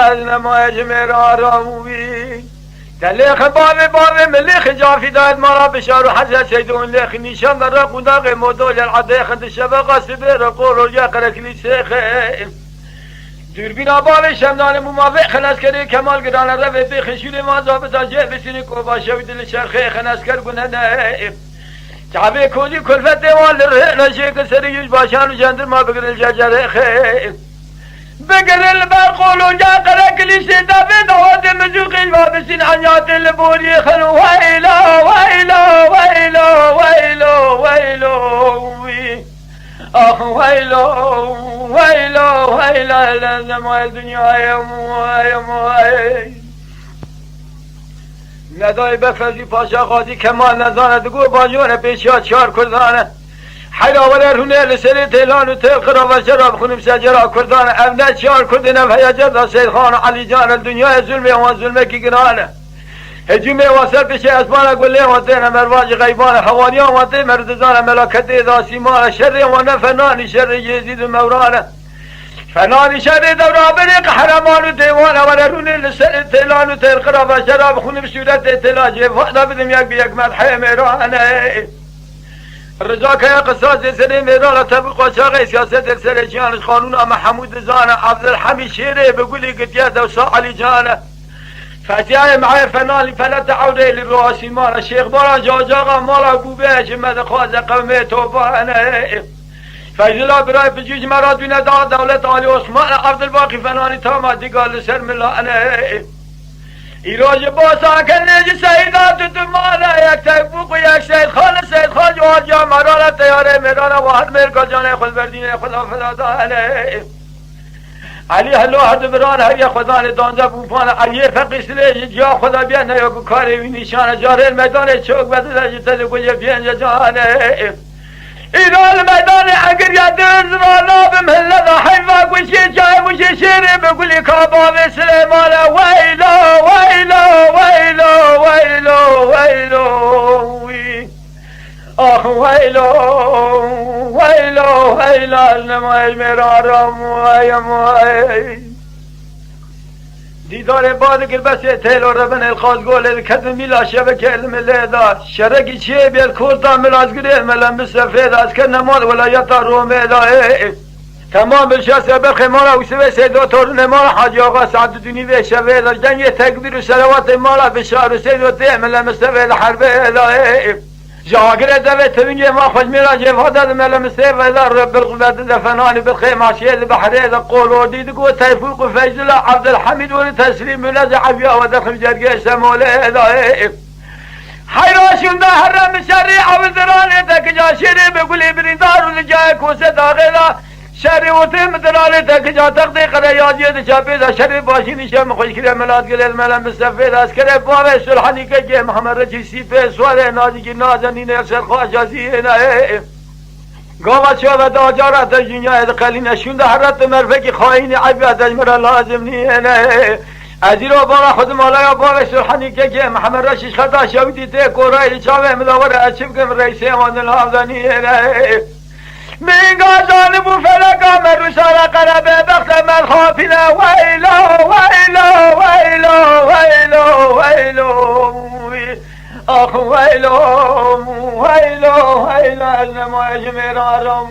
از نمایش میرا راوی تلیخ باب ملیخ جافی داید مارا بشارو حضرت سیدون لیخ نیشان در قنداق مدول العدیخ انتشبه سبیر قول یقر کلیسیخ دوربین آبال شمدان موافق خنسکری کمال گران روی بخشور ما زابطا جه بسینی کوباشه و دل شرخی خنسکر گونه نه تعبه کوزی کلفت دیوان لرهنشی کسری یوش باشان و جندر ما بگرل ججره خیل بگرل برقول و جاقر کلیسی دفت آواد مزوقی و بسین عنیات لبوری خلو ویلا ویلا ویلا ویلا ویلا آخ ویلا ویلا ویلا لنمای دنیای موی ندای بفرزی پاشا قاضی کمال نزانه دگو بانجون پیشیا چار کردانه حیراوله رونه لسری تیلان و تیل خراب و شراب خونم سجرا کردانه ابنه چار کردنه و یجرد سید خان و علی جان الدنیای ظلمه و ظلمه کی گرانه هجومه واسر پیش اسبانه گله و دینه مرواج غیبانه حوالیان و دین مردزانه ملاکته داسیمانه شر و نفنانی شر یزید و مورانه فنانی شر دورا بری قهرمان و دیوانه و رونه لسر تیلان و تیل خراب و شراب خونم صورت تلاجه فقدا بدم یک بیک مدحه میرانه رجا که قصاص سر میرانه طبق و شاقه سیاست سر جانش قانون محمود زانه عبدالحمید شیره بگولی قتیه دوسا علی جانه فتیه معای فنالی فلت عوده للراسیمان الشیخ بارا جاجاقا مالا گوبه جمد خواز قومه توبانه فیضلا برای بجوج مرادوین دولت آلی عثمان عبدالباقی فنانی تاما دیگال سر ملانه ایراج باسا کنیج سیدات دمانه یک تکبوق و یک سید خان سید خاج و آجا مرانه تیاره میرانه و هر مرکا جانه خود بردینه خدا فلادانه علی هلو هر بران هر یک خدان دانزه بوفان علی فقیس لیج جا خدا بیان نیاکو کاری وی نشانه جاره میدان چوک بده جتل گویه بیان جانه ایران میدان اگر یادرز را نابم هلدا حیفا گوشی جای موشی شیره بگولی کابا و سلیمان ویلا ویلا ویلا ویلا ویلا آخ ویلا ویلا ویلا نمای مرارم وی دیدار باد که بس تیل و ربن الخاز گوله کدم میلا شبکه علم لیداد شرکی چیه بیل کورتا ملازگره ملم بسفید از که نماد ولایتا رومه دائه تمام بلشاست برخی مالا وسوه سیدو تورن مالا حاجی آقا سعد دونی و شوید جنگ تکبیر و سلوات مالا بشار و سیدو تیه ملم بسفید حربه دائه جاگر دوی تبینگی ما خوش میرا جفادت ملم سیف ایدار رب القوات دفنانی بالخیم عشیه بحریه دا قول و دیدگو تیفوق و فیضلا عبدالحمید و تسلیم ملز عبیا و دخم جرگه سموله ادائه حیراشون دا حرم شری عبدالرانه تکجا شیره بگولی بریندار و لجای کوسه داغیلا شری و تیم درانه تکجا تقدی قریادیه دا چاپی دا شری باشی نشم خوش کره ملاد گلیل ملم بستفید از کره بابه سلحانی که گه محمد رجی سیپه سوال نازی که نازنین ارسل خواه جازیه نه گاوت شو و داجارت دنیا قلی نشون ده حرت مرفقی خواهین عبیت اجمر لازم نیه نه از این رو بارا خود مالای بابه سلحانی که محمد رجی خدا شویدی ته کورای چاوه مدور اچیب کم رئیسه ماندل حافظانیه نه میگا جانب و فلکا من رسال قربه بخت من خافینه ویلا ویلا ویلا ویلا ویلا آخ ویلا ویلا ویلا نمایش میرارم